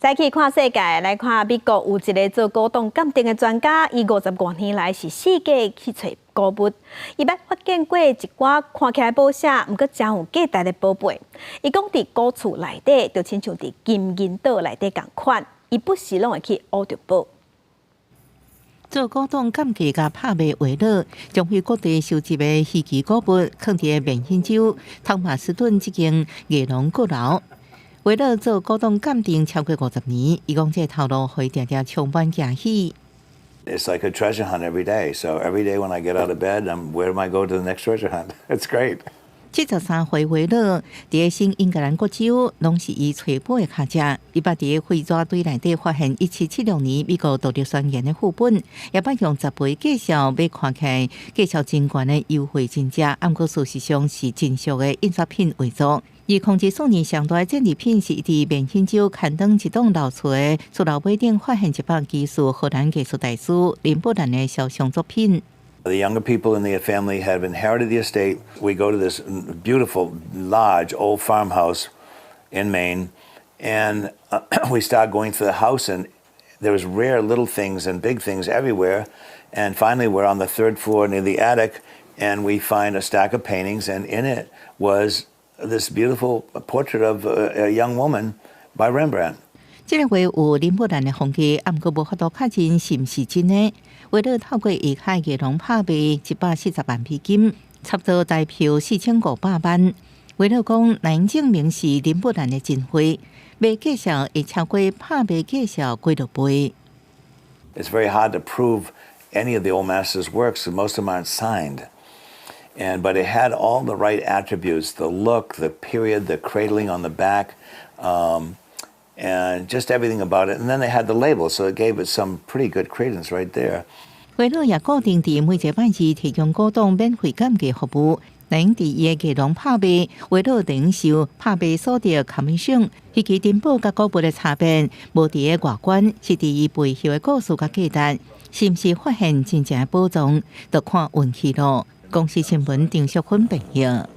再去看世界，来看美国有一个做古董鉴定的专家，伊50多年来是世界去找古物，伊捌发现过一寡看起来宝石，毋过真有价值的宝贝。伊讲伫古厝内底，就亲像伫金银岛内底共款，伊不时拢会去挖着宝。做古董鉴定甲拍卖为乐，将非各地收集的稀奇古物，放伫缅因州汤马斯顿这间艺廊阁楼。为了做古董鉴定超过50年，伊讲这头路会常常充满惊喜。It's like a treasure hunt every day. So every day when I get out of bed, where am I go to the next treasure hunt? It's great. 73岁为乐，伫新英格兰国州，拢是伊找宝的脚只。伊捌伫废纸堆内底发现1776年美国独立宣言的副本，也捌用10倍介绍要看起来介绍真悬的优惠真价，毋过事实上是真俗的印刷品为主。2014年上大的战利品是伫缅因州坎登一栋老厝的厝楼尾顶发现一把技术荷兰艺术大师林布兰的肖像作品。The younger people in the family have inherited the estate. We go to this beautiful, large, old farmhouse in Maine, and we start going through the house, and there's rare little things and big things everywhere. And finally, we're on the 3rd floor near the attic, and we find a stack of paintings, and in it was this beautiful portrait of a young woman by Rembrandt. 这个月有林布兰的风格，毋过无法度确认是毋是真的。为了透过艺海艺廊拍卖140万美金，差不多代票4500万。为了讲能证明是林布兰的真货，卖介绍会超过拍卖介绍几多倍。It's very hard to prove any of the old masters' works, most of them aren't signed. But it had all the right attributes: the look, the period, the cradling on the back, and just everything about it. And then they had the label, so it gave it some pretty good credence right there. 为了也固定伫每一摆日提供古董免费鉴价服务，能伫伊的艺廊拍卖，为了等受拍卖所得 commission， 以及珍宝甲古物的差别，无伫个外观，是伫伊背后的故事甲价值，是毋是发现真正的宝藏，就看运气咯。公司新闻张淑芬报道。